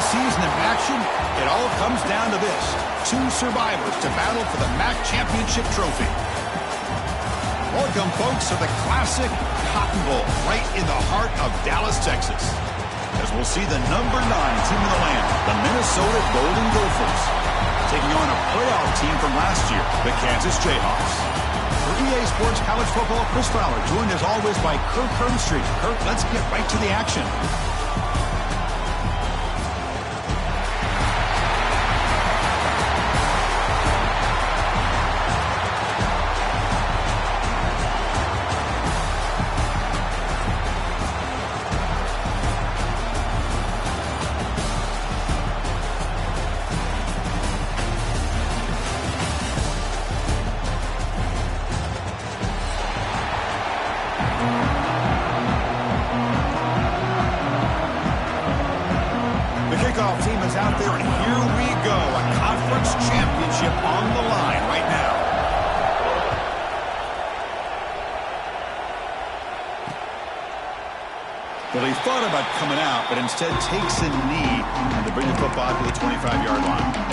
season in action, it all comes down to this. 2 survivors to battle for the MAC championship trophy. Welcome, folks, to the classic Cotton Bowl, right in the heart of Dallas, Texas. As we'll see the number 9 team in the land, the Minnesota Golden Gophers, taking on a playoff team from last year, the Kansas Jayhawks. For EA Sports College Football, Chris Fowler, joined as always by Kirk Hermstreet. Kirk, let's get right to the action. Team is out there, and here we go. A conference championship on the line right now. Well, he thought about coming out, but instead takes a knee to bring the football to the 25-yard line.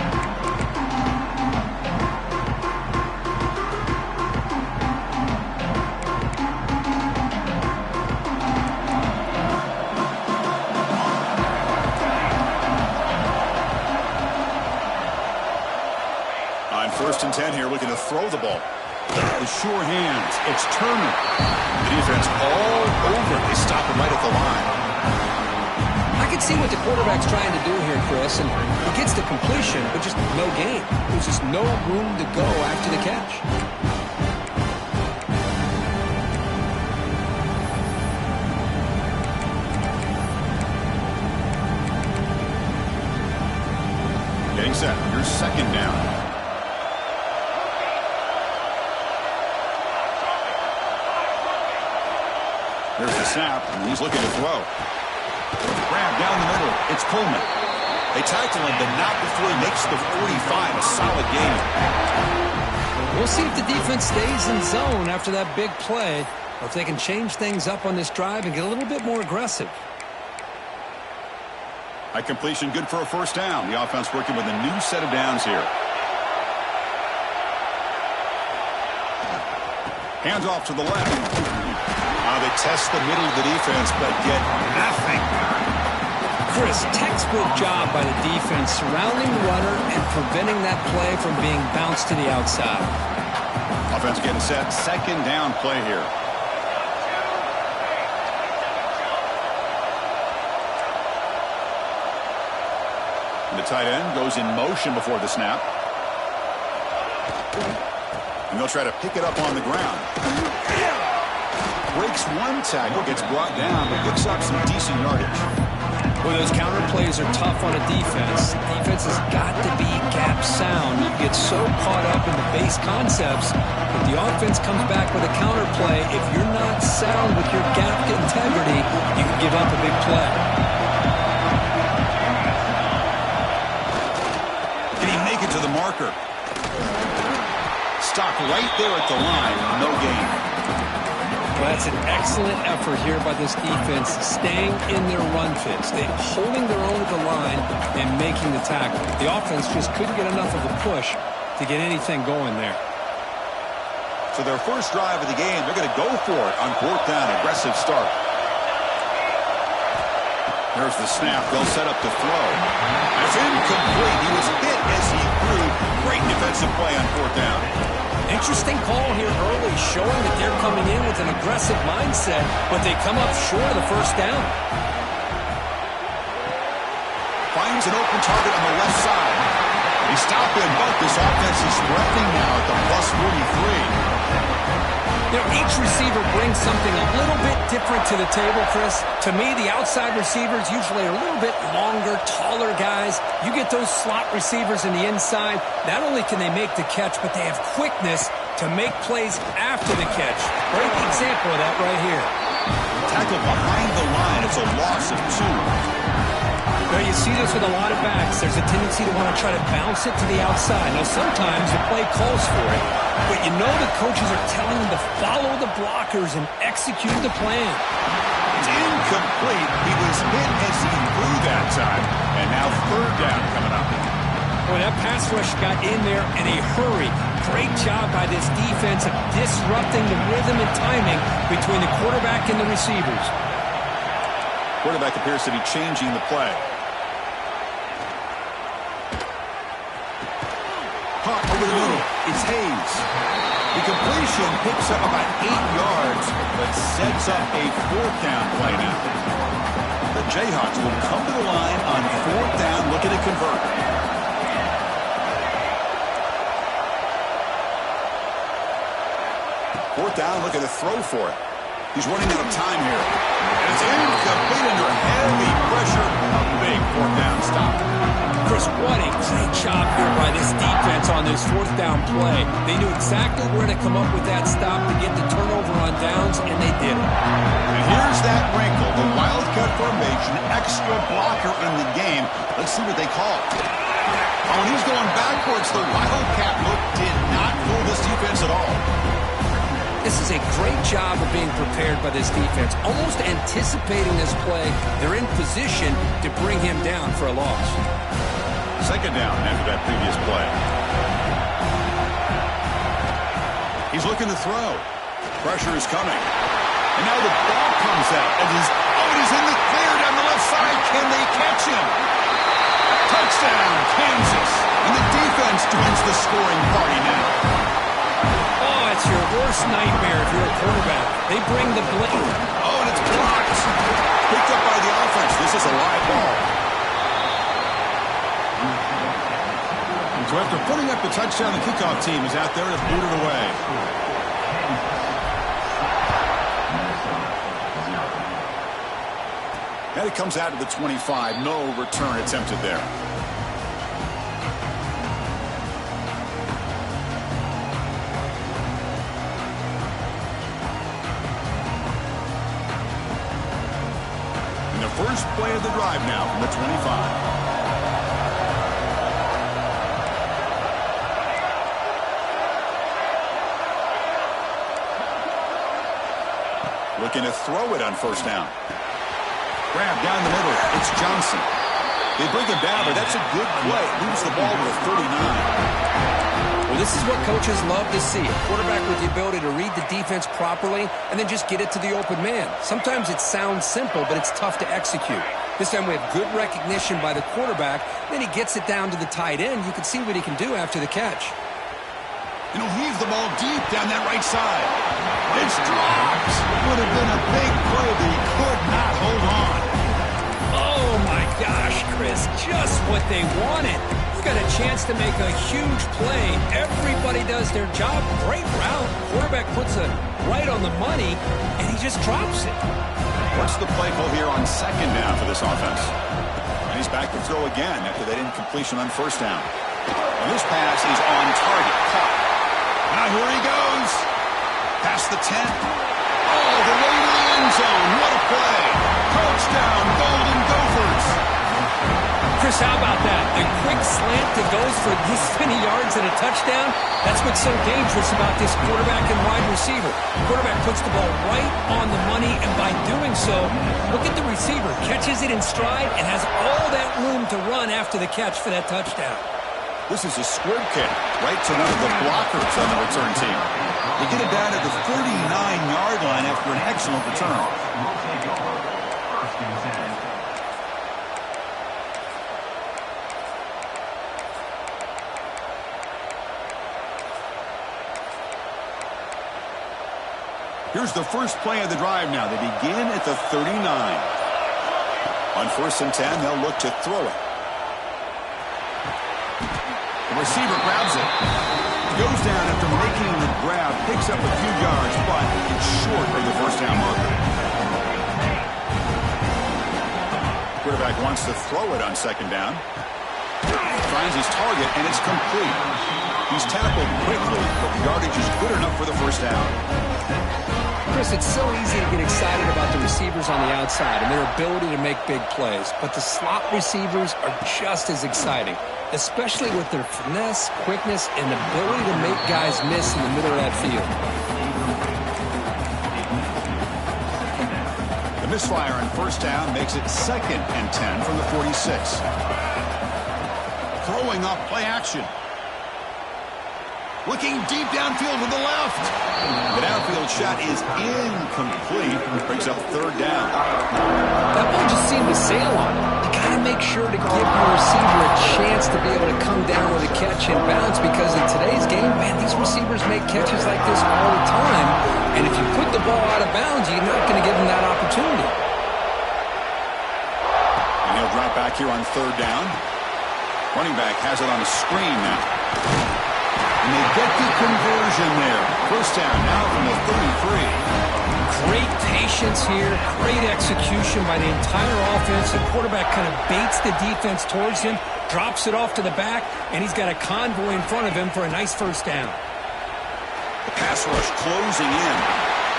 First and 10 here, looking to throw the ball. With sure hands, it's Turner. The defense all over. They stop him right at the line. I can see what the quarterback's trying to do here, Chris, and he gets the completion, but just no gain. There's just no room to go after the catch. Getting set. Here's second down. There's the snap, and he's looking to throw. Grab down the middle. It's Coleman. They tackle him, but not before he makes the 45. A solid game. We'll see if the defense stays in zone after that big play, or if they can change things up on this drive and get a little bit more aggressive. A completion good for a first down. The offense working with a new set of downs here. Hands off to the left. They test the middle of the defense, but get nothing. Chris, textbook job by the defense surrounding the runner and preventing that play from being bounced to the outside. Offense getting set. Second down play here. And the tight end goes in motion before the snap. And they'll try to pick it up on the ground. Breaks one tackle, gets brought down, but picks up some decent yardage. Well, those counter plays are tough on a defense. Defense has got to be gap sound. You get so caught up in the base concepts, but the offense comes back with a counter play. If you're not sound with your gap integrity, you can give up a big play. Can he make it to the marker? Stopped right there at the line. No gain. Well, that's an excellent effort here by this defense, staying in their run fits. They're holding their own at the line and making the tackle. The offense just couldn't get enough of a push to get anything going there. So their first drive of the game, they're going to go for it on fourth down. Aggressive start. There's the snap. They'll set up the throw. It's incomplete. He was hit as he threw. Great defensive play on fourth down. Interesting call here early, showing that they're coming in with an aggressive mindset, but they come up short of the first down. Finds an open target on the left side. They stop him, but this offense is threatening now at the plus 43. You know, each receiver brings something a little bit different to the table, Chris. To me, the outside receivers usually are a little bit longer, taller guys. You get those slot receivers in the inside, not only can they make the catch, but they have quickness to make plays after the catch. Great example of that right here. Tackle behind the line. It's a loss of 2. Well, you see this with a lot of backs. There's a tendency to want to try to bounce it to the outside. Now, sometimes the play calls for it, but you know the coaches are telling them to follow the blockers and execute the plan. It's incomplete. He was hit as he threw that time, and now third down coming up. Boy, that pass rush got in there in a hurry. Great job by this defense of disrupting the rhythm and timing between the quarterback and the receivers. Quarterback appears to be changing the play. Caught over the middle. It's Hayes. The completion picks up about 8 yards, but sets up a fourth down play now. The Jayhawks will come to the line on fourth down, looking to convert. Fourth down, looking to throw for it. He's running out of time here. And it's incomplete under heavy pressure. A big fourth down stop. Chris, what a great job here by this defense on this fourth down play. They knew exactly where to come up with that stop to get the turnover on downs, and they did it. And here's that wrinkle, the wildcat formation, extra blocker in the game. Let's see what they call. Oh, and he's going backwards. The wildcat look did not fool this defense at all. This is a great job of being prepared by this defense, almost anticipating this play. They're in position to bring him down for a loss. Second down after that previous play. He's looking to throw. Pressure is coming. And now the ball comes out. It is in the clear down the left side. Can they catch him? Touchdown, Kansas. And the defense joins the scoring party now. Oh, it's your worst nightmare if you're a quarterback. They bring the blitz. Oh, and it's blocked. Picked up by the offense. This is a live ball. So after putting up the touchdown, the kickoff team is out there to boot it away. And it comes out to the 25. No return attempted there. And the first play of the drive now from the 25. Looking to throw it on first down. Grab down the middle. It's Johnson. They bring him down, but that's a good play. Moves the ball to the 39. Well, this is what coaches love to see. A quarterback with the ability to read the defense properly and then just get it to the open man. Sometimes it sounds simple, but it's tough to execute. This time we have good recognition by the quarterback. Then he gets it down to the tight end. You can see what he can do after the catch. And he'll heave the ball deep down that right side. It's dropped. Would have been a big play, but he could not hold on. Oh, my gosh, Chris. Just what they wanted. He's got a chance to make a huge play. Everybody does their job. Great route. Quarterback puts it right on the money, and he just drops it. What's the play call here on second down for this offense? And he's back to throw again after that incompletion on first down. And this pass is on target. Caught. Now here he goes. Past the 10. All the way to the end zone. What a play. Touchdown, Golden Gophers. Chris, how about that? The quick slant that goes for this many yards and a touchdown. That's what's so dangerous about this quarterback and wide receiver. Quarterback puts the ball right on the money, and by doing so, look at the receiver. Catches it in stride and has all that room to run after the catch for that touchdown. This is a squib kick right to one of the blockers on the return team. They get it down at the 39-yard line after an excellent return. Here's the first play of the drive now. They begin at the 39. On first and 10, they'll look to throw it. The receiver grabs it. Goes down after making the grab. Picks up a few yards, but it's short of the first down marker. Quarterback wants to throw it on second down. Finds his target, and it's complete. He's tackled quickly, but the yardage is good enough for the first down. Chris, it's so easy to get excited about the receivers on the outside and their ability to make big plays, but the slot receivers are just as exciting, especially with their finesse, quickness, and ability to make guys miss in the middle of that field. The misfire on first down makes it 2nd and 10 from the 46. Throwing up play action. Looking deep downfield to the left. The downfield shot is incomplete. Brings up 3rd down. That ball just seemed to sail on him. You got to make sure to give your receiver a chance to be able to come down with a catch and bounce, because in today's game, man, these receivers make catches like this all the time. And if you put the ball out of bounds, you're not going to give them that opportunity. And he'll drop back here on 3rd down. Running back has it on a screen now. And they get the conversion there. First down now from the 33. Great patience here. Great execution by the entire offense. The quarterback kind of baits the defense towards him, drops it off to the back, and he's got a convoy in front of him for a nice first down. The pass rush closing in.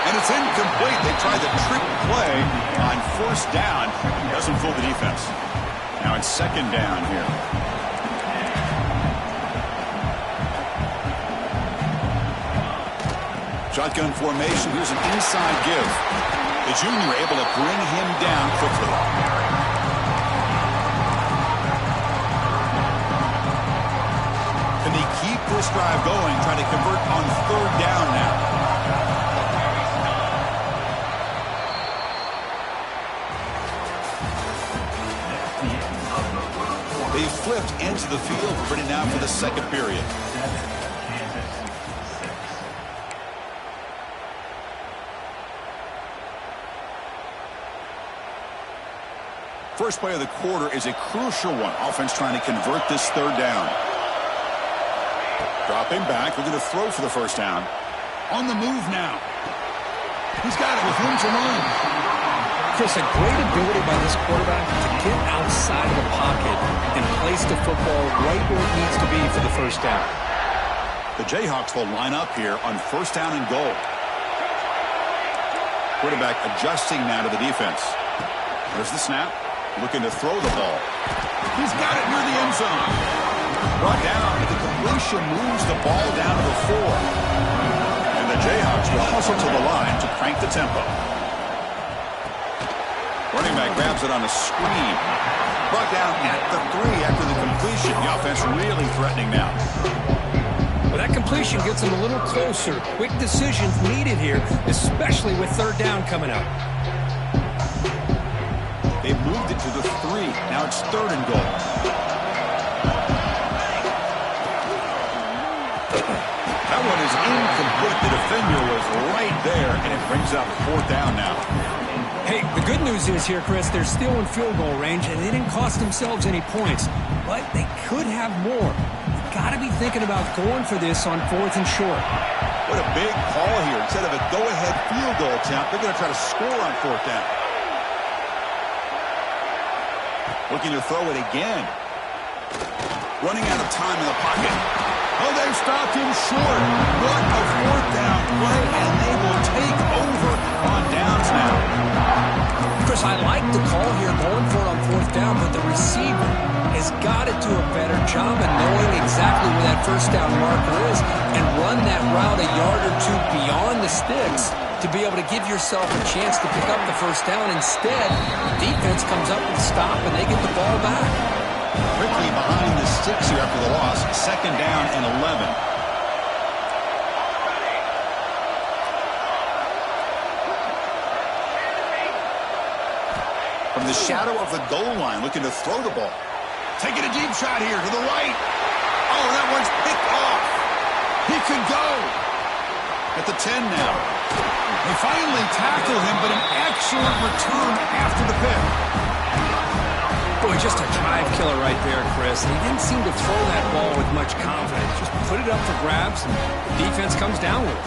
And it's incomplete. They tried the trick play on first down. Doesn't fool the defense. Now it's 2nd down here. Shotgun formation. Here's an inside give. The junior able to bring him down quickly. Can they keep this drive going, trying to convert on 3rd down now? They flipped into the field, ready now for the 2nd period. First play of the quarter is a crucial one. Offense trying to convert this 3rd down. Dropping back, looking to throw for the first down. On the move now. He's got it with room to run. Chris, a great ability by this quarterback to get outside of the pocket and place the football right where it needs to be for the first down. The Jayhawks will line up here on first down and goal. Quarterback adjusting now to the defense. There's the snap. Looking to throw the ball. He's got it near the end zone. Brought down. The completion moves the ball down to the 4. And the Jayhawks will hustle to the line to crank the tempo. Running back grabs it on a screen. Brought down at the 3 after the completion. The offense really threatening now. Well, that completion gets them a little closer. Quick decisions needed here, especially with 3rd down coming up. They moved it to the 3. Now it's 3rd and goal. That one is incomplete. The defender was right there, and it brings up 4th down now. Hey, the good news is here, Chris, they're still in field goal range, and they didn't cost themselves any points. But they could have more. You've got to be thinking about going for this on 4th and short. What a big call here. Instead of a go-ahead field goal attempt, they're going to try to score on 4th down. Looking to throw it again. Running out of time in the pocket. Oh, they've stopped him short. What a 4th down play, and they will take over on downs now. Chris, I like the call here going for it on 4th down, but the receiver has got to do a better job of knowing exactly where that first down marker is and run that route a yard or 2 beyond the sticks to be able to give yourself a chance to pick up the first down. Instead, the defense comes up with a stop, and they get the ball back. Quickly behind the sticks here after the loss. 2nd down and 11. From the shadow of the goal line, looking to throw the ball. Taking a deep shot here to the right. Oh, that one's picked off. He could go. At the 10 now. They finally tackle him, but an excellent return after the pick. Boy, just a drive killer right there, Chris. He didn't seem to throw that ball with much confidence. Just put it up for grabs, and the defense comes down with it.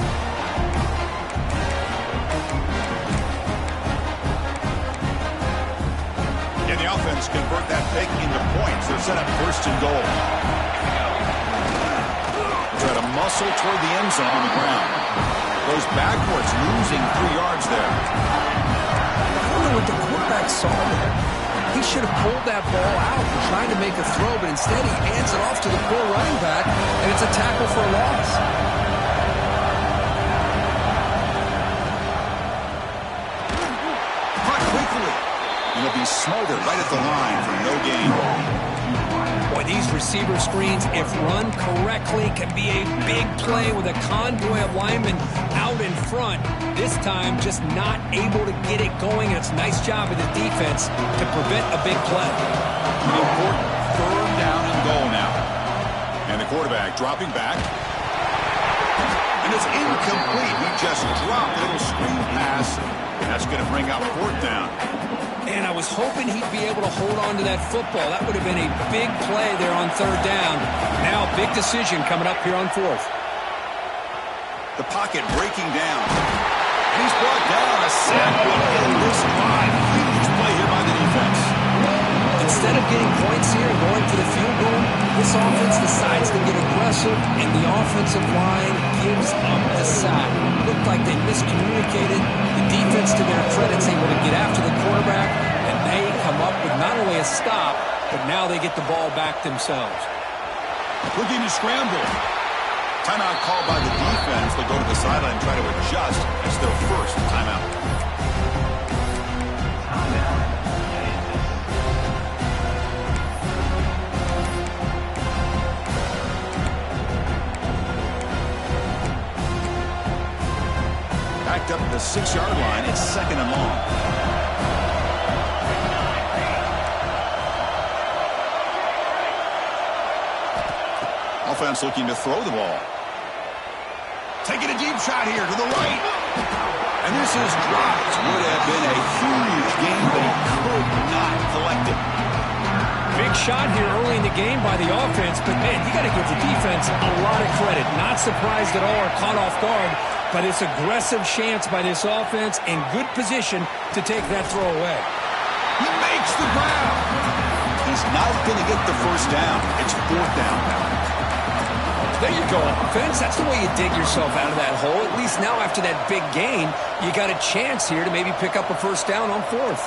And the offense convert that pick into points. They're set up 1st and goal. Try to muscle toward the end zone on the ground. Goes backwards, losing 3 yards there. I don't know what the quarterback saw there. He should have pulled that ball out and tried to make a throw, but instead he hands it off to the poor running back, and it's a tackle for a loss. Caught quickly. And he'll be smothered right at the line for no gain. Boy, these receiver screens, if run correctly, can be a big play with a convoy of linemen out in front. This time, just not able to get it going, and it's a nice job of the defense to prevent a big play. An important 3rd down and goal now. And the quarterback dropping back. And it's incomplete. He just dropped a little screen pass, and that's going to bring up 4th down. And I was hoping he'd be able to hold on to that football. That would have been a big play there on 3rd down. Now, big decision coming up here on 4th. The pocket breaking down. He's brought down. A sack will end this drive. Huge play here by the defense. Instead of getting points here and going for the field goal, this offense decides to get aggressive, and the offensive line gives up the sack. Looked like they miscommunicated. The defense, to their credit, is able to get after the quarterback, and they come up with not only a stop, but now they get the ball back themselves. Looking to scramble. Timeout called by the defense. They'll go to the sideline and try to adjust. It's their first timeout. Backed up to the 6-yard line. It's 2nd and long. Offense looking to throw the ball. Taking a deep shot here to the right. And this is dropped. Would have been a huge gain, but he could not collect it. Big shot here early in the game by the offense, but man, you got to give the defense a lot of credit. Not surprised at all or caught off guard, but it's aggressive chance by this offense in good position to take that throw away. He makes the grab. He's not going to get the 1st down. It's 4th down now. There you go, offense. That's the way you dig yourself out of that hole. At least now after that big gain, you got a chance here to maybe pick up a 1st down on 4th.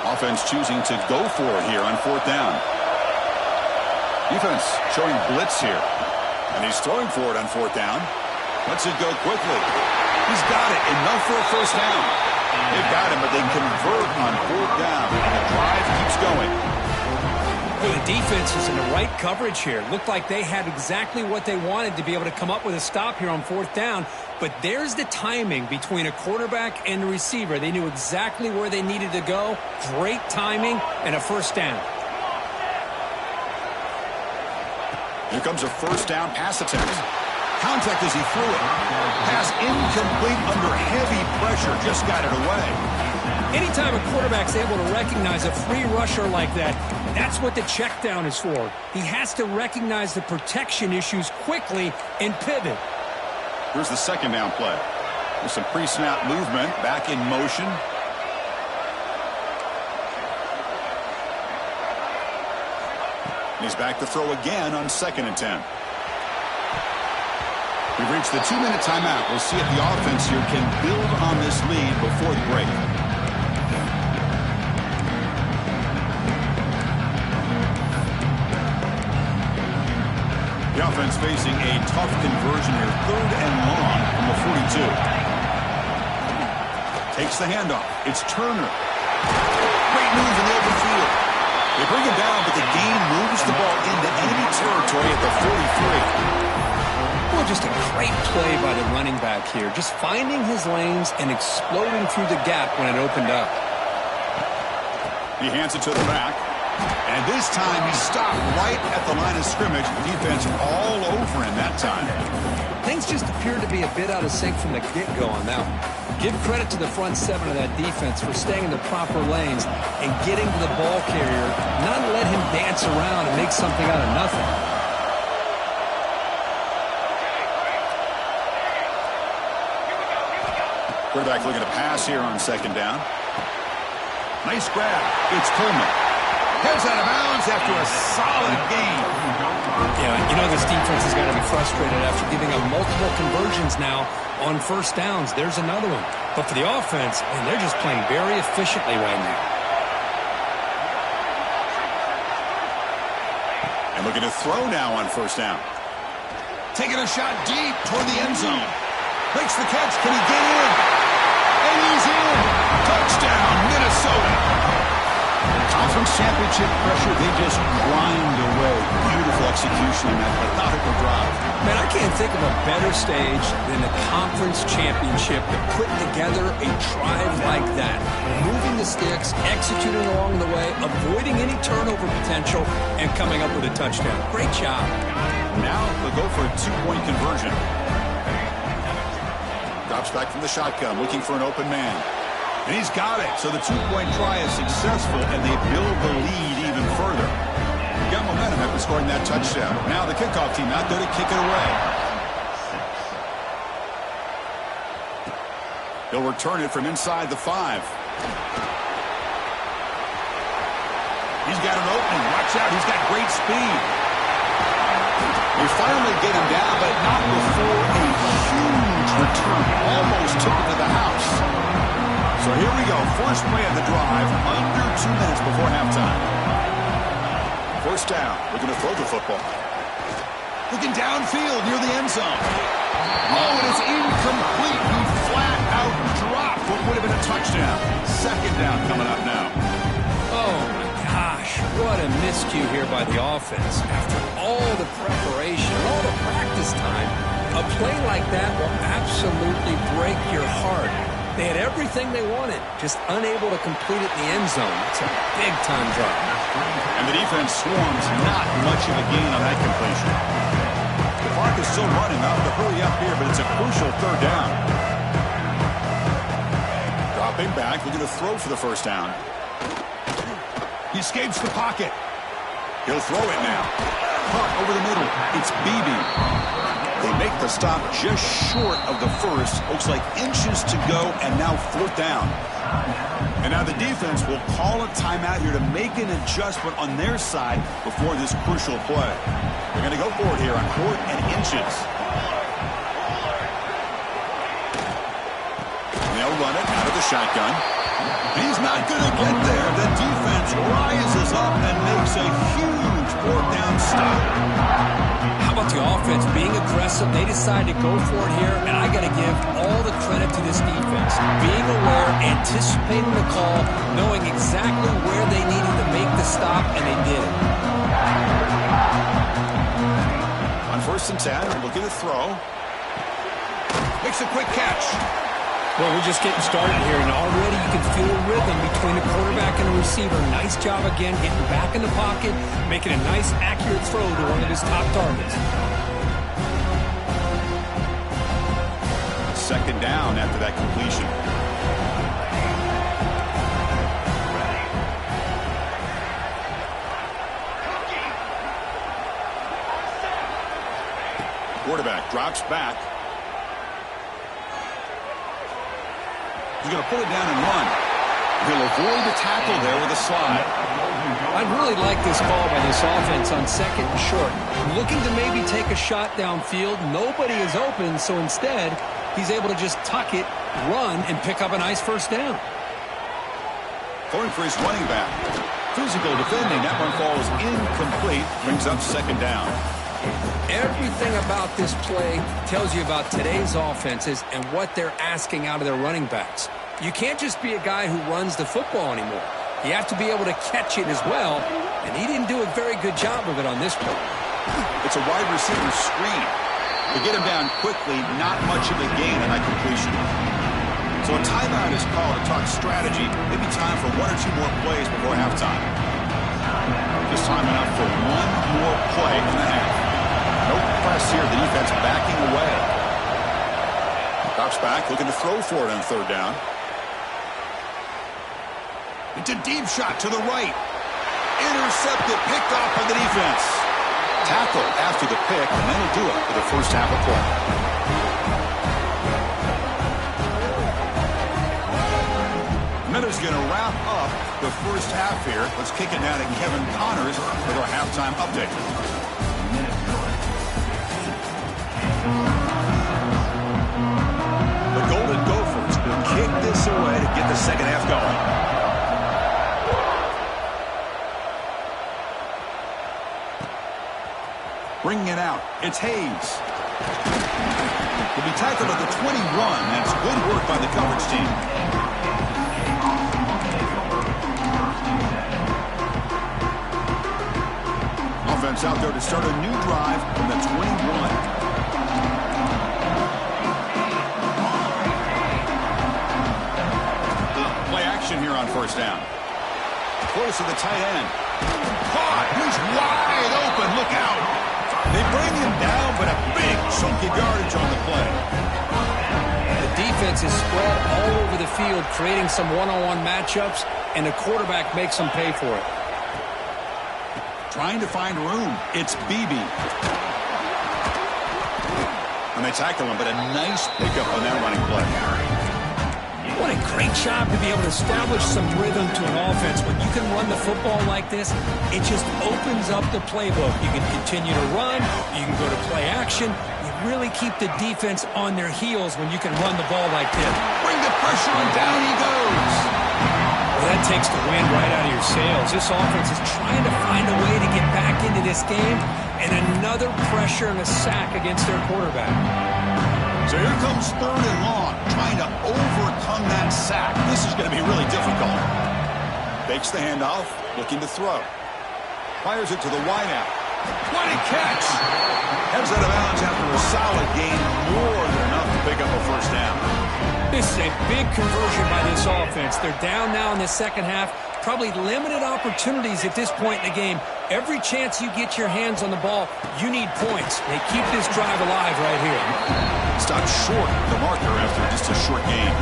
Offense choosing to go for it here on 4th down. Defense showing blitz here. And he's throwing for it on 4th down. Lets it go quickly. He's got it. Enough for a 1st down. They've got him, but they convert on 4th down. And the drive keeps going. Well, the defense is in the right coverage here. Looked like they had exactly what they wanted to be able to come up with a stop here on 4th down. But there's the timing between a quarterback and the receiver. They knew exactly where they needed to go. Great timing and a 1st down. Here comes a 1st down pass attempt. Contact as he threw it. Pass incomplete under heavy pressure. Just got it away. Anytime a quarterback's able to recognize a free rusher like that, that's what the check down is for. He has to recognize the protection issues quickly and pivot. Here's the 2nd down play. There's some pre-snap movement. Back in motion. He's back to throw again on 2nd and 10. We've reached the 2-minute timeout. We'll see if the offense here can build on this lead before the break. The offense facing a tough conversion here. 3rd and long from the 42. Takes the handoff. It's Turner. Great move in the open field. They bring him down, but the gain moves the ball into enemy territory at the 43. Well, just a great play by the running back here. Just finding his lanes and exploding through the gap when it opened up. He hands it to the back. And this time he stopped right at the line of scrimmage. Defense all over him that time. Things just appeared to be a bit out of sync from the get-go on that one. Give credit to the front 7 of that defense for staying in the proper lanes and getting to the ball carrier, not let him dance around and make something out of nothing. Quarterback looking to pass here on 2nd down. Nice grab. It's Coleman. Heads out of bounds after a solid gain. Yeah, you know this defense has got to be frustrated after giving up multiple conversions now on first downs. There's another one. But for the offense, man, they're just playing very efficiently right now. And looking to throw now on first down. Taking a shot deep toward the end zone. Makes the catch. Can he get in? And he's in. Touchdown, Minnesota. Conference championship pressure, they just grind away. Beautiful execution in that methodical drive. Man, I can't think of a better stage than the conference championship to put together a drive like that. Moving the sticks, executing along the way, avoiding any turnover potential, and coming up with a touchdown. Great job. Now they'll go for a two-point conversion. Drops back from the shotgun, looking for an open man. And he's got it. So the two-point try is successful, and they build the lead even further. Got momentum after scoring that touchdown. Now the kickoff team out there to kick it away. He'll return it from inside the 5. He's got an opening. Watch out. He's got great speed. They finally get him down, but not before a huge return. Almost took it to the house. So here we go. First play of the drive, under 2 minutes before halftime. First down. Looking to throw the football. Looking downfield near the end zone. Oh, it is incomplete. He flat out dropped what would have been a touchdown. Second down coming up now. Oh, my gosh. What a miscue here by the offense. After all the preparation, all the practice time, a play like that will absolutely break your heart. They had everything they wanted, just unable to complete it in the end zone. It's a big-time drop. And the defense swarms not much of a gain on that completion. The clock is still running. Not to hurry up here, but it's a crucial third down. Dropping back, looking to throw for the first down. He escapes the pocket. He'll throw it now. Punt over the middle. It's Beebe. They make the stop just short of the first. Looks like inches to go, and now fourth down. And now the defense will call a timeout here to make an adjustment on their side before this crucial play. They're going to go for it here on 4th and inches. They'll run it out of the shotgun. He's not going to get there. The defense rises up and makes a huge fourth down stop. How about the offense being aggressive? They decide to go for it here, and I got to give all the credit to this defense. Being aware, anticipating the call, knowing exactly where they needed to make the stop, and they did it. On 1st and 10, looking to throw. Makes a quick catch. Well, we're just getting started here, and already you can feel a rhythm between the quarterback and the receiver. Nice job again, getting back in the pocket, making a nice, accurate throw to one of his top targets. Second down after that completion. Quarterback drops back. He's going to pull it down and run. He'll avoid the tackle there with a slide. I really like this call by this offense on 2nd and short. Looking to maybe take a shot downfield. Nobody is open, so instead, he's able to just tuck it, run, and pick up a nice first down. Going for his running back. Physical defending. That one falls incomplete. Brings up 2nd down. Everything about this play tells you about today's offenses and what they're asking out of their running backs. You can't just be a guy who runs the football anymore. You have to be able to catch it as well, and he didn't do a very good job of it on this play. It's a wide receiver screen. To get him down quickly, not much of a gain on that completion. So a timeout is called to talk strategy. Maybe time for 1 or 2 more plays before halftime. Just time enough for 1 more play in the half. No press here. The defense backing away. Drops back, looking to throw for it on 3rd down. It's a deep shot to the right. Intercepted, picked off by the defense. Tackle after the pick, and that'll do it for the first half of play. Miller's going to wrap up the first half here. Let's kick it down to Kevin Connors with our halftime update. The Golden Gophers will kick this away to get the second half going. Bringing it out, it's Hayes. Will be tackled at the 21. That's good work by the coverage team. Offense out there to start a new drive from the 21. Play action here on first down. Close to the tight end. Caught. He's wide open. Look out. They bring him down, but a big chunk of yardage on the play. The defense is spread all over the field, creating some one-on-one matchups, and the quarterback makes them pay for it. Trying to find room. It's BB. And they tackle him, but a nice pickup on that running play. What a great job to be able to establish some rhythm to an offense. When you can run the football like this, it just opens up the playbook. You can continue to run. You can go to play action. You really keep the defense on their heels when you can run the ball like this. Bring the pressure on, down he goes. Well, that takes the wind right out of your sails. This offense is trying to find a way to get back into this game, and another pressure and a sack against their quarterback. So here comes 3rd and long, trying to overcome that sack. This is going to be really difficult. Fakes the handoff, looking to throw. Fires it to the wideout. What a catch! Heads out of bounds after a solid gain, more than enough to pick up a first down. This is a big conversion by this offense. They're down now in the second half. Probably limited opportunities at this point in the game. Every chance you get your hands on the ball, you need points. They keep this drive alive right here. Stopped short the marker after just a short game.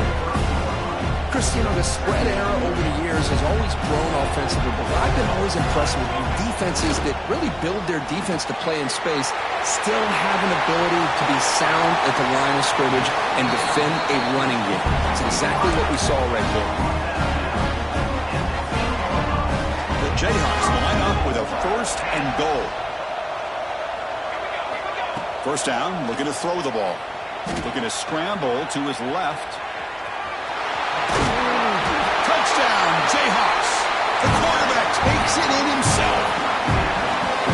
Chris, you know, the spread era over the years has always grown offensively, but I've been always impressed with defenses that really build their defense to play in space, still have an ability to be sound at the line of scrimmage and defend a running game. It's exactly what we saw right there. The Jayhawks line up with a 1st and goal. First down, looking to throw the ball. Looking to scramble to his left. Touchdown, Jayhawks. The quarterback takes it in himself.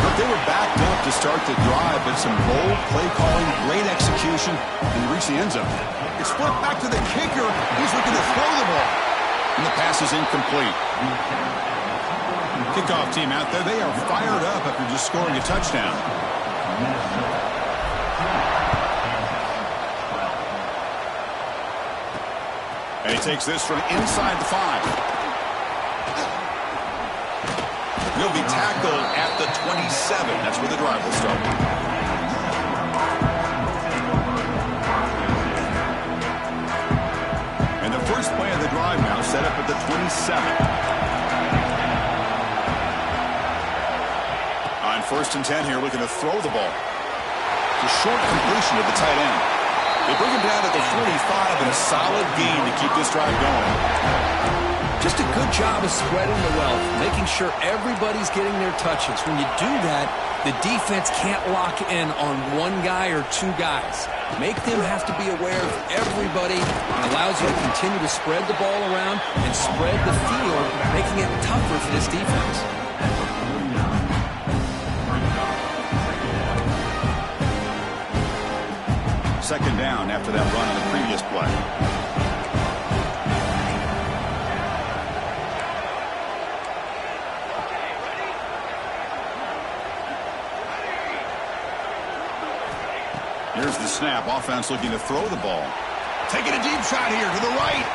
But they were backed up to start the drive, but some bold play calling, great execution, and reach the end zone. It's flipped back to the kicker. He's looking to throw the ball. And the pass is incomplete. Kickoff team out there, they are fired up after just scoring a touchdown. And he takes this from inside the 5. He'll be tackled at the 27. That's where the drive will start. And the first play of the drive now set up at the 27. On 1st and 10 here, looking to throw the ball. It's a short completion to the tight end. They bring him down at the 45 and a solid gain to keep this drive going. Just a good job of spreading the wealth, making sure everybody's getting their touches. When you do that, the defense can't lock in on one guy or 2 guys. Make them have to be aware of everybody, and allows you to continue to spread the ball around and spread the field, making it tougher for this defense. Second down after that run on the previous play. Here's the snap. Offense looking to throw the ball. Taking a deep shot here to the right.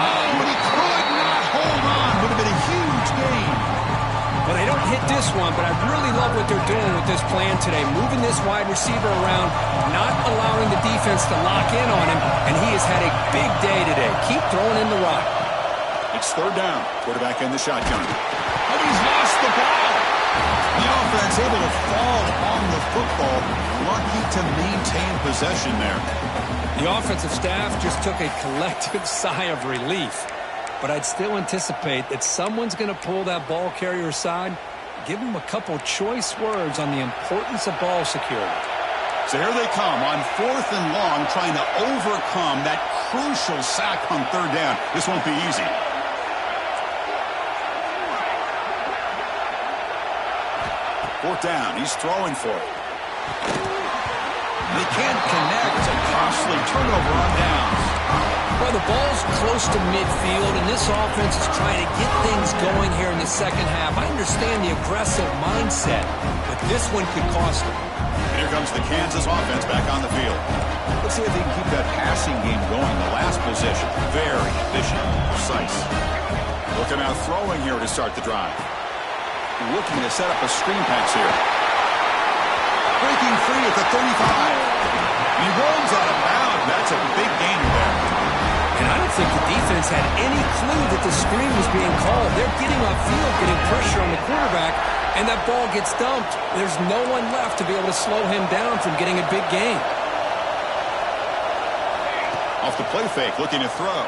Oh, but he could not hold on. Would have been a huge gain. Well, they don't hit this one, but I really love what they're doing with this plan today. Moving this wide receiver around, not allowing the defense to lock in on him, and he has had a big day today. Keep throwing in the rock. It's 3rd down. Quarterback in the shotgun. Oh, he's lost the ball. The offense able to fall on the football. Lucky to maintain possession there. The offensive staff just took a collective sigh of relief. But I'd still anticipate that someone's going to pull that ball carrier aside, give him a couple choice words on the importance of ball security. So here they come on 4th and long, trying to overcome that crucial sack on 3rd down. This won't be easy. Fourth down, he's throwing for it. They can't connect. It's a costly turnover on downs. Well, the ball's close to midfield, and this offense is trying to get things going here in the second half. I understand the aggressive mindset, but this one could cost them. Here comes the Kansas offense back on the field. Let's see if they can keep that passing game going. The last possession, very efficient, precise. Looking out throwing here to start the drive. Looking to set up a screen pass here. Breaking free at the 35. He rolls out of bounds. That's a big gain there. And I don't think the defense had any clue that the screen was being called. They're getting upfield, getting pressure on the quarterback, and that ball gets dumped. There's no one left to be able to slow him down from getting a big gain. Off the play fake, looking to throw.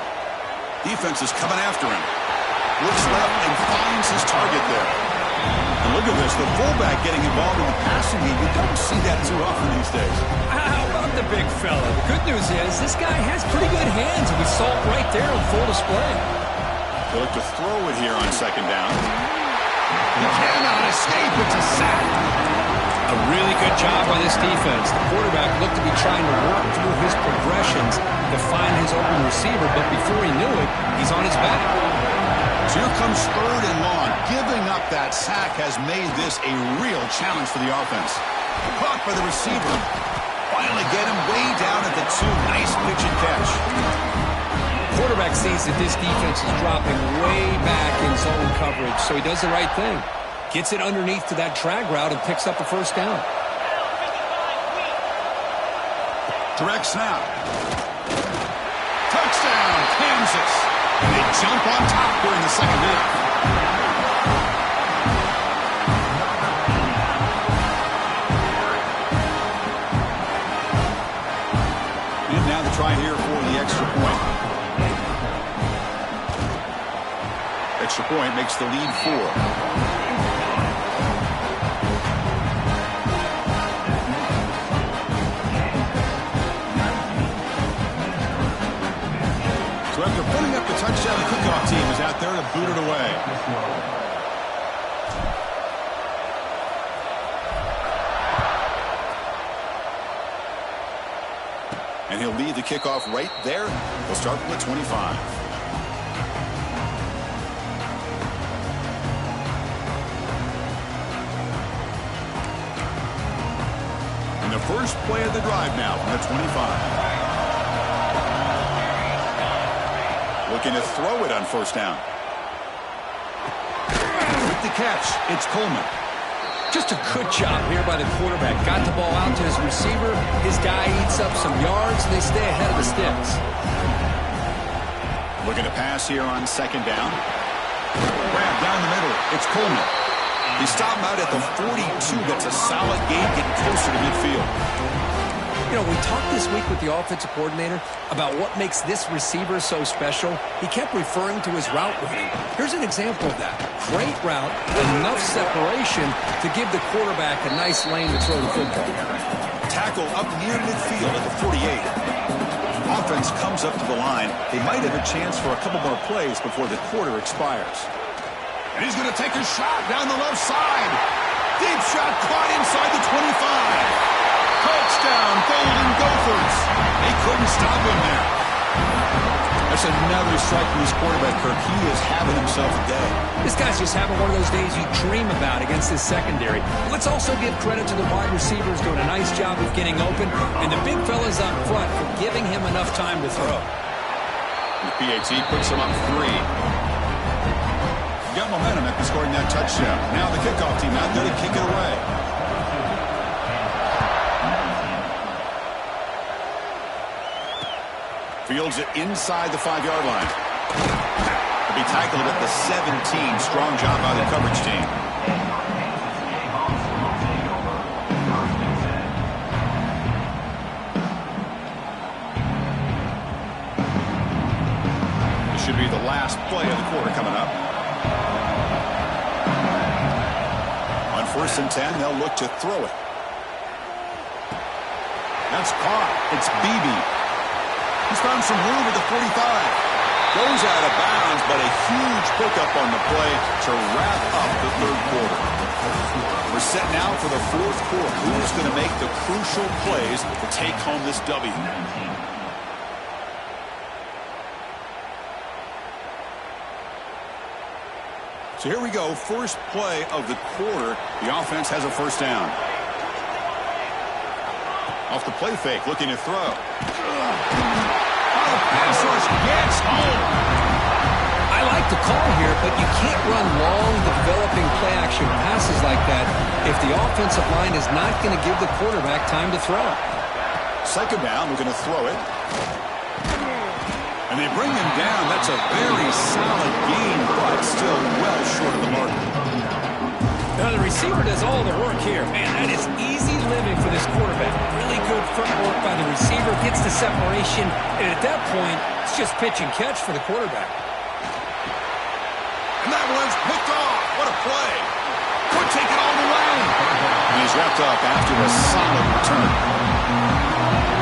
Defense is coming after him. Looks left and finds his target there. And look at this, the fullback getting involved in the passing game. You don't see that too often these days. How about the big fella? The good news is this guy has pretty good hands, and we saw it right there on full display. They look to throw it here on 2nd down. He cannot escape. It's a sack. A really good job by this defense. The quarterback looked to be trying to work through his progressions to find his open receiver, but before he knew it, he's on his back. So here comes 3rd and long. Giving up that sack has made this a real challenge for the offense. Caught by the receiver. Finally get him way down at the 2. Nice pitch and catch. Quarterback sees that this defense is dropping way back in zone coverage, so he does the right thing. Gets it underneath to that drag route and picks up the 1st down. Direct snap. Touchdown, Kansas. And they jump on top here in the second half. And now the try here for the extra point. Extra point makes the lead 4. So after putting up the touchdown, the kickoff team is out there to boot it away. And he'll lead the kickoff right there. He'll start from the 25. And the first play of the drive now from the 25. Looking to throw it on 1st down. With the catch, it's Coleman. Just a good job here by the quarterback. Got the ball out to his receiver. His guy eats up some yards, and they stay ahead of the sticks. Looking to pass here on 2nd down. Grab down the middle. It's Coleman. They stop him out at the 42. That's a solid gain, getting closer to midfield. You know, we talked this week with the offensive coordinator about what makes this receiver so special. He kept referring to his route running. Here's an example of that. Great route, enough separation to give the quarterback a nice lane to throw the football. Tackle up near midfield at the 48. Offense comes up to the line. They might have a chance for a couple more plays before the quarter expires. And he's going to take a shot down the left side. Deep shot caught inside the 25. Touchdown, Golden Gophers. They couldn't stop him there. That's another strike from his quarterback, Kirk. He is having himself a day. This guy's just having one of those days you dream about against this secondary. Let's also give credit to the wide receivers doing a nice job of getting open, and the big fellas up front for giving him enough time to throw. The PAT puts him up 3. Got momentum after scoring that touchdown. Now the kickoff team out there to kick it away. Fields it inside the 5-yard line. He'll be tackled at the 17. Strong job by the coverage team. This should be the last play of the quarter coming up. On 1st and 10, they'll look to throw it. That's caught. It's Beebe. He's found some room at the 45. Goes out of bounds, but a huge pickup on the play to wrap up the third quarter. We're set now for the fourth quarter. Who's going to make the crucial plays to take home this W? So here we go. First play of the quarter. The offense has a first down. Off the play fake, looking to throw. The pass rush gets home. I like the call here, but you can't run long, developing play-action passes like that if the offensive line is not going to give the quarterback time to throw. Second down, we're going to throw it. And they bring him down. That's a very solid gain, but still well short of the mark. Now the receiver does all the work here. Man, that is easy living for this quarterback. Really good footwork by the receiver. Gets the separation. And at that point, it's just pitch and catch for the quarterback. And that one's picked off. What a play. Could take it all the way. And he's wrapped up after a solid return.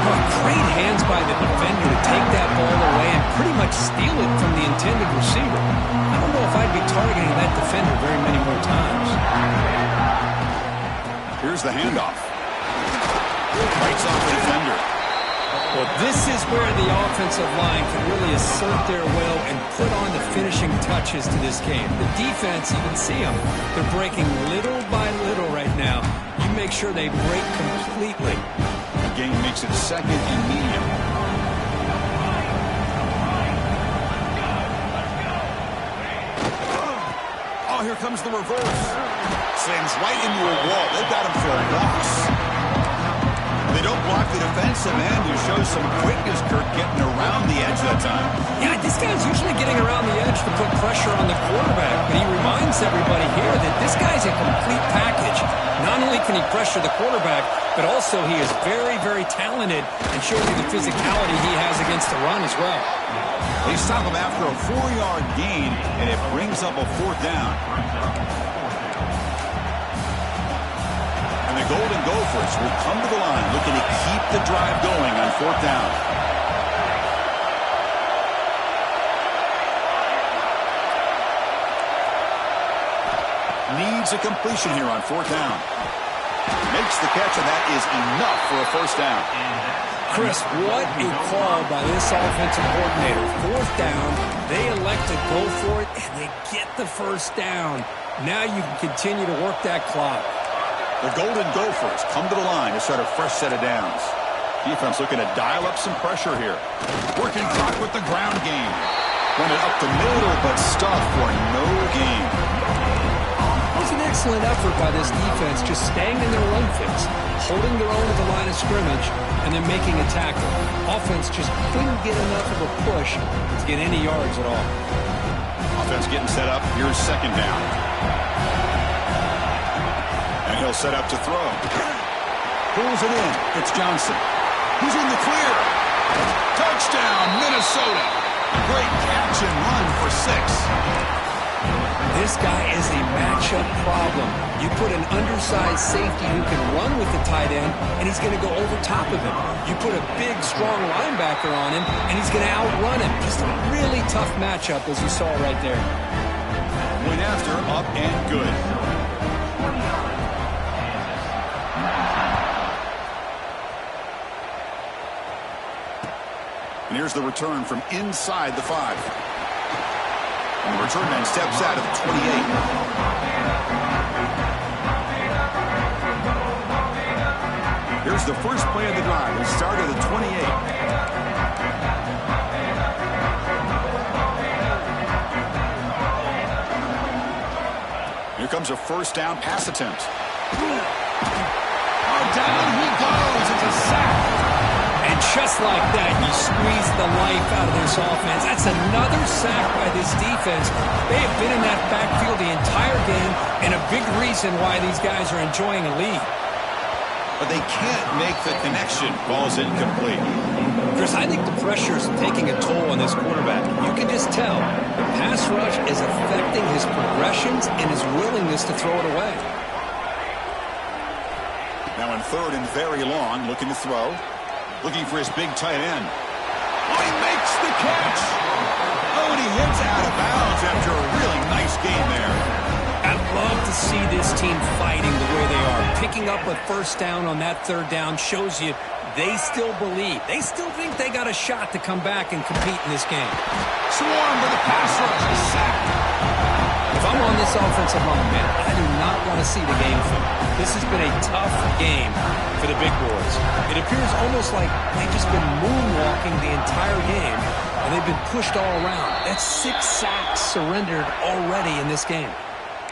Oh, great hands by the defender to take that ball away and pretty much steal it from the intended receiver. I don't know if I'd be targeting that defender very many more times. Here's the handoff. Bites off the defender. Well, this is where the offensive line can really assert their will and put on the finishing touches to this game. The defense, you can see them. They're breaking little by little right now. You make sure they break completely. The game makes it second and medium. Oh, here comes the reverse. Sends right into a wall. They've got him for a loss. They don't block the defensive end, who shows some quickness, Kirk, getting around the edge that time. Yeah, this guy's usually getting around the edge to put pressure on the quarterback, but he reminds everybody here that this guy's a complete package. Not only can he pressure the quarterback, but also he is very, very talented and shows you the physicality he has against the run as well. They stop him after a 4-yard gain, and it brings up a fourth down. And the Golden Gophers will come to the line looking to keep the drive going on fourth down. Needs a completion here on fourth down. Makes the catch, and that is enough for a first down. Chris, what a call by this offensive coordinator. Fourth down, they elect to go for it, and they get the first down. Now you can continue to work that clock. The Golden Gophers come to the line to start a fresh set of downs. Defense looking to dial up some pressure here. Working clock with the ground game. Run it up the middle, but stuffed for no gain. It was an excellent effort by this defense, just staying in their run fits, holding their own at the line of scrimmage, and then making a tackle. Offense just couldn't get enough of a push to get any yards at all. Offense getting set up. Here's second down. And he'll set up to throw. Pulls it in. It's Johnson. He's in the clear. Touchdown, Minnesota. Great catch and run for 6. This guy is a matchup problem. You put an undersized safety who can run with the tight end, and he's going to go over top of him. You put a big, strong linebacker on him, and he's going to outrun him. Just a really tough matchup, as you saw right there. Went after, up and good. And here's the return from inside the 5. And the return man steps out of the 28. Here's the first play of the drive. We start at the 28. Here comes a first down pass attempt. Oh, down he goes. It's a sack. And just like that, you squeeze the life out of this offense. That's another sack by this defense. They have been in that backfield the entire game, and a big reason why these guys are enjoying a lead. But they can't make the connection. Ball's incomplete. Chris, I think the pressure is taking a toll on this quarterback. You can just tell the pass rush is affecting his progressions and his willingness to throw it away. Now in third and very long, looking to throw. Looking for his big tight end. Oh, he makes the catch. Oh, and he hits out of bounds after a really nice game there. I'd love to see this team fighting the way they are. Picking up a first down on that third down shows you they still believe. They still think they got a shot to come back and compete in this game. Swarm with a pass rush. Sacked. If I'm on this offensive line, man, I do not want to see the game flip. This has been a tough game for the big boys. It appears almost like they've just been moonwalking the entire game, and they've been pushed all around. That's 6 sacks surrendered already in this game.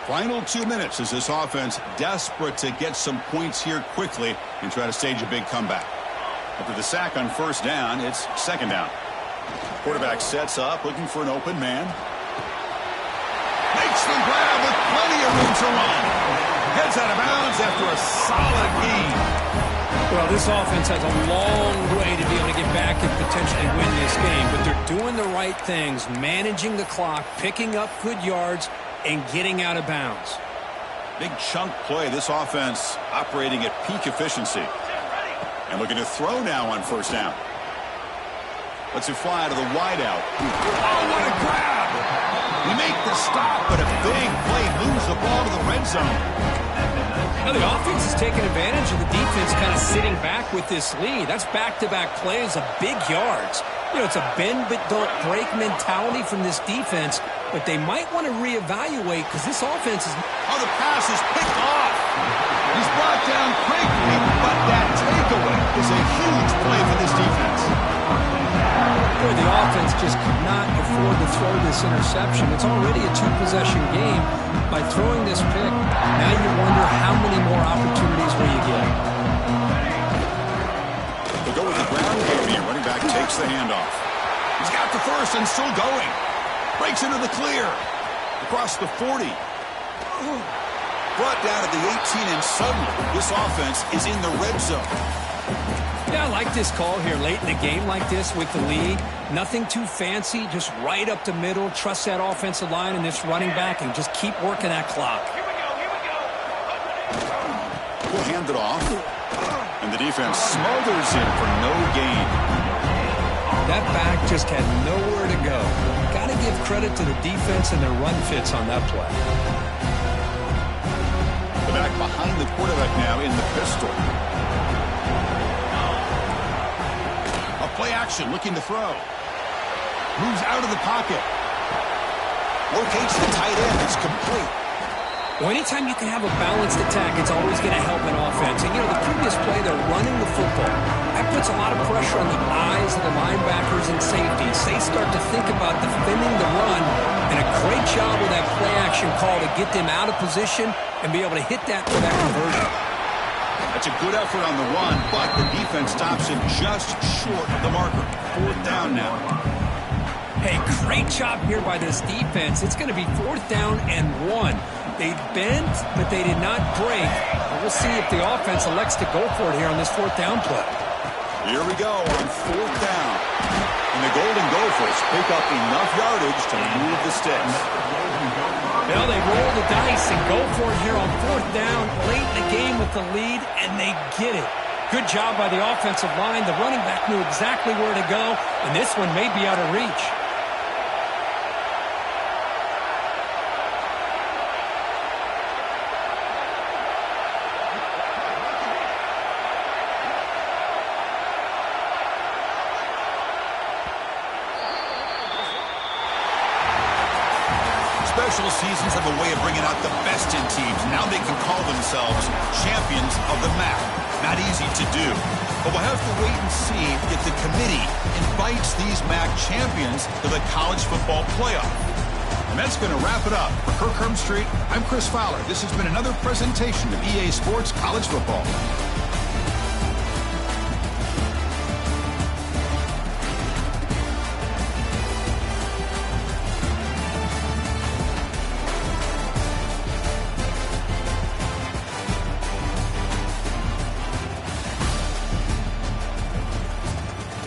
Final 2 minutes as this offense desperate to get some points here quickly and try to stage a big comeback. After the sack on first down, it's second down. Quarterback sets up, looking for an open man. Makes the grab with plenty of room to run. Heads out of bounds after a solid gain. Well, this offense has a long way to be able to get back and potentially win this game, but they're doing the right things, managing the clock, picking up good yards, and getting out of bounds. Big chunk play. This offense operating at peak efficiency. And looking to throw now on first down. Lets it fly to the wideout. Oh, what a grab! We make the stop, but a big play moves the ball to the red zone. Now the offense is taking advantage of the defense kind of sitting back with this lead. That's back-to-back plays of big yards. You know, it's a bend-but-don't-break mentality from this defense, but they might want to reevaluate because this offense is... Oh, the pass is picked off. He's brought down quickly, but that takeaway is a huge play for this defense. Boy, the offense just could not afford to throw this interception. It's already a 2-possession game. By throwing this pick, now you wonder how many more opportunities will you get. They'll go with the ground game here. Running back takes the handoff. He's got the first and still going. Breaks into the clear. Across the 40. Brought down at the 18, and suddenly this offense is in the red zone. Yeah, I like this call here late in the game like this with the lead. Nothing too fancy, just right up the middle. Trust that offensive line and this running back and just keep working that clock. We'll hand it off. And the defense smothers him for no gain. That back just had nowhere to go. Got to give credit to the defense and their run fits on that play. The back behind the quarterback now in the pistol. A play action looking to throw. Moves out of the pocket. Locates the tight end. It's complete. Well, anytime you can have a balanced attack, it's always going to help an offense. And, you know, the previous play, they're running the football. That puts a lot of pressure on the eyes of the linebackers and safeties. They start to think about defending the run, and a great job with that play-action call to get them out of position and be able to hit that for that conversion. That's a good effort on the run, but the defense stops him just short of the marker. Fourth down now. Hey, great job here by this defense. It's going to be 4th down and 1. They bent, but they did not break. We'll see if the offense elects to go for it here on this 4th down play. Here we go on 4th down. And the Golden Gophers pick up enough yardage to move the sticks. Well, they roll the dice and go for it here on 4th down, late in the game with the lead, and they get it. Good job by the offensive line. The running back knew exactly where to go, and this one may be out of reach. Special seasons have a way of bringing out the best in teams. Now they can call themselves champions of the MAC. Not easy to do. But we'll have to wait and see if the committee invites these MAC champions to the college football playoff. And that's going to wrap it up. For Kirk Street, I'm Chris Fowler. This has been another presentation of EA Sports College Football.